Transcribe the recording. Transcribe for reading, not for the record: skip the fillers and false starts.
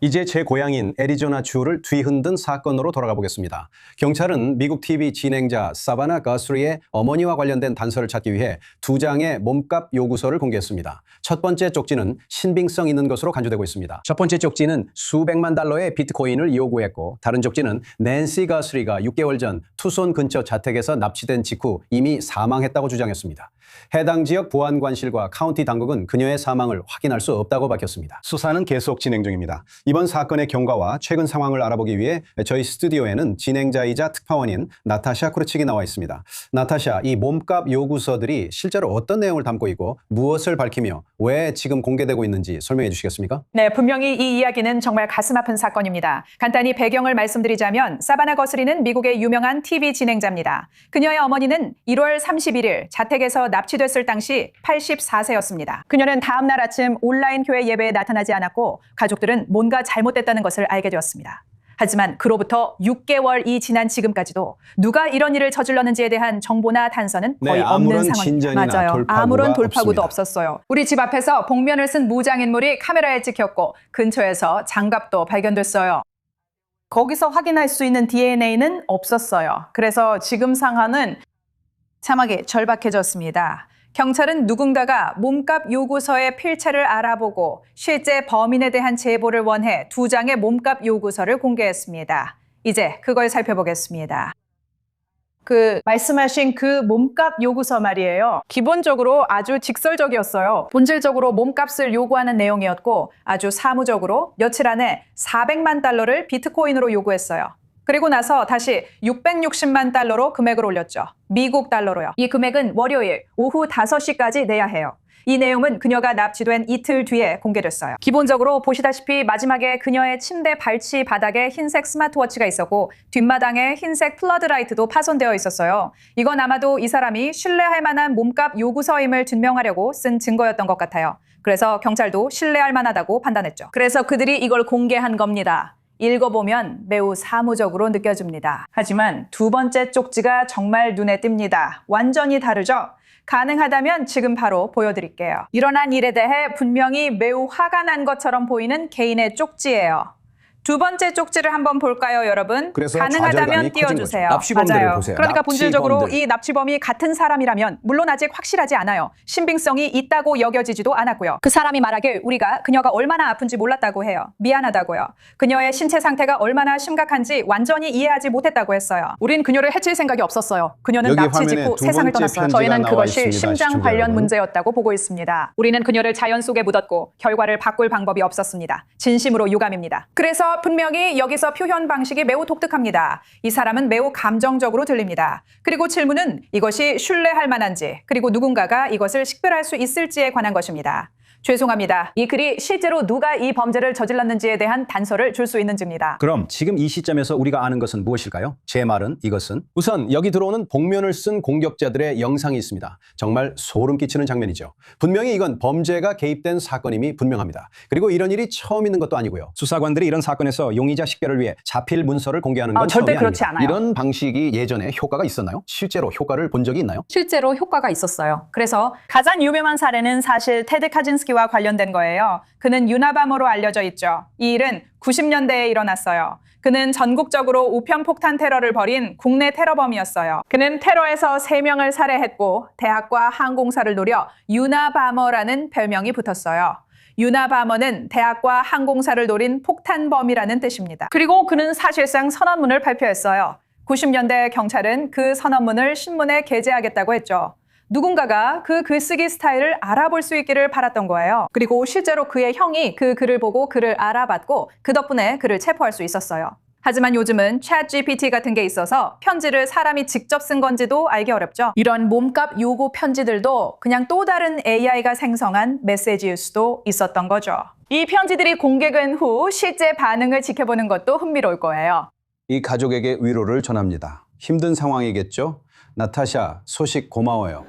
이제 제 고향인 애리조나주를 뒤흔든 사건으로 돌아가 보겠습니다. 경찰은 미국 TV 진행자 사바나 거스리의 어머니와 관련된 단서를 찾기 위해 2장의 몸값 요구서를 공개했습니다. 첫 번째 쪽지는 신빙성 있는 것으로 간주되고 있습니다. 첫 번째 쪽지는 수백만 달러의 비트코인을 요구했고, 다른 쪽지는 낸시 거스리가 6개월 전 투손 근처 자택에서 납치된 직후 이미 사망했다고 주장했습니다. 해당 지역 보안관실과 카운티 당국은 그녀의 사망을 확인할 수 없다고 밝혔습니다. 수사는 계속 진행 중입니다. 이번 사건의 경과와 최근 상황을 알아보기 위해 저희 스튜디오에는 진행자이자 특파원인 나타샤 쿠르칙이 나와 있습니다. 나타샤, 이 몸값 요구서들이 실제로 어떤 내용을 담고 있고 무엇을 밝히며 왜 지금 공개되고 있는지 설명해 주시겠습니까? 네, 분명히 이 이야기는 정말 가슴 아픈 사건입니다. 간단히 배경을 말씀드리자면 사바나 거스리는 미국의 유명한 TV 진행자입니다. 그녀의 어머니는 1월 31일 자택에서 납치됐을 당시 84세였습니다. 그녀는 다음 날 아침 온라인 교회 예배에 나타나지 않았고 가족들은 뭔가 잘못됐다는 것을 알게 되었습니다. 하지만 그로부터 6개월이 지난 지금까지도 누가 이런 일을 저질렀는지에 대한 정보나 단서는 거의 없는 상황입니다. 맞아요. 아무런 돌파구도 없었어요. 우리 집 앞에서 복면을 쓴 무장인물이 카메라에 찍혔고 근처에서 장갑도 발견됐어요. 거기서 확인할 수 있는 DNA는 없었어요. 그래서 지금 상황은 사막이 절박해졌습니다. 경찰은 누군가가 몸값 요구서의 필체를 알아보고 실제 범인에 대한 제보를 원해 2장의 몸값 요구서를 공개했습니다. 이제 그걸 살펴보겠습니다. 말씀하신 그 몸값 요구서 말이에요. 기본적으로 아주 직설적이었어요. 본질적으로 몸값을 요구하는 내용이었고 아주 사무적으로 며칠 안에 400만 달러를 비트코인으로 요구했어요. 그리고 나서 다시 660만 달러로 금액을 올렸죠. 미국 달러로요. 이 금액은 월요일 오후 5시까지 내야 해요. 이 내용은 그녀가 납치된 이틀 뒤에 공개됐어요. 기본적으로 보시다시피 마지막에 그녀의 침대 발치 바닥에 흰색 스마트워치가 있었고 뒷마당에 흰색 플러드라이트도 파손되어 있었어요. 이건 아마도 이 사람이 신뢰할 만한 몸값 요구서임을 증명하려고 쓴 증거였던 것 같아요. 그래서 경찰도 신뢰할 만하다고 판단했죠. 그래서 그들이 이걸 공개한 겁니다. 읽어보면 매우 사무적으로 느껴집니다. 하지만 2번째 쪽지가 정말 눈에 띕니다. 완전히 다르죠? 가능하다면 지금 바로 보여드릴게요. 일어난 일에 대해 분명히 매우 화가 난 것처럼 보이는 개인의 쪽지예요. 2번째 쪽지를 한번 볼까요, 여러분? 가능하다면 띄워주세요. 납치범들을 보세요. 그러니까 본질적으로 이 납치범이 같은 사람이라면 물론 아직 확실하지 않아요. 신빙성이 있다고 여겨지지도 않았고요. 그 사람이 말하길 우리가 그녀가 얼마나 아픈지 몰랐다고 해요. 미안하다고요. 그녀의 신체 상태가 얼마나 심각한지 완전히 이해하지 못했다고 했어요. 우린 그녀를 해칠 생각이 없었어요. 그녀는 납치 직후 세상을 떠났어요. 저희는 그것이 심장 관련 문제였다고 보고 있습니다. 우리는 그녀를 자연 속에 묻었고 결과를 바꿀 방법이 없었습니다. 진심으로 유감입니다. 그래서 분명히 여기서 표현 방식이 매우 독특합니다. 이 사람은 매우 감정적으로 들립니다. 그리고 질문은 이것이 신뢰할 만한지, 그리고 누군가가 이것을 식별할 수 있을지에 관한 것입니다. 죄송합니다. 이 글이 실제로 누가 이 범죄를 저질렀는지에 대한 단서를 줄 수 있는지입니다. 그럼 지금 이 시점에서 우리가 아는 것은 무엇일까요? 제 말은 이것은 우선 여기 들어오는 복면을 쓴 공격자들의 영상이 있습니다. 정말 소름 끼치는 장면이죠. 분명히 이건 범죄가 개입된 사건임이 분명합니다. 그리고 이런 일이 처음 있는 것도 아니고요. 수사관들이 이런 사건에서 용의자 식별을 위해 자필 문서를 공개하는 건 절대 처음이 그렇지 아닙니다. 않아요. 이런 방식이 예전에 효과가 있었나요? 실제로 효과를 본 적이 있나요? 실제로 효과가 있었어요. 그래서 가장 유명한 사례는 사실 테드 카진스키와 관련된 거예요. 그는 유나밤으로 알려져 있죠. 이 일은 90년대에 일어났어요. 그는 전국적으로 우편폭탄 테러를 벌인 국내 테러범이었어요. 그는 테러에서 3명을 살해했고 대학과 항공사를 노려 유나바머라는 별명이 붙었어요. 유나바머는 대학과 항공사를 노린 폭탄범이라는 뜻입니다. 그리고 그는 사실상 선언문을 발표했어요. 90년대 경찰은 그 선언문을 신문에 게재하겠다고 했죠. 누군가가 그 글쓰기 스타일을 알아볼 수 있기를 바랐던 거예요. 그리고 실제로 그의 형이 그 글을 보고 그를 알아봤고 그 덕분에 그를 체포할 수 있었어요. 하지만 요즘은 챗GPT 같은 게 있어서 편지를 사람이 직접 쓴 건지도 알기 어렵죠. 이런 몸값 요구 편지들도 그냥 또 다른 AI가 생성한 메시지일 수도 있었던 거죠. 이 편지들이 공개된 후 실제 반응을 지켜보는 것도 흥미로울 거예요. 이 가족에게 위로를 전합니다. 힘든 상황이겠죠? 나타샤, 소식 고마워요.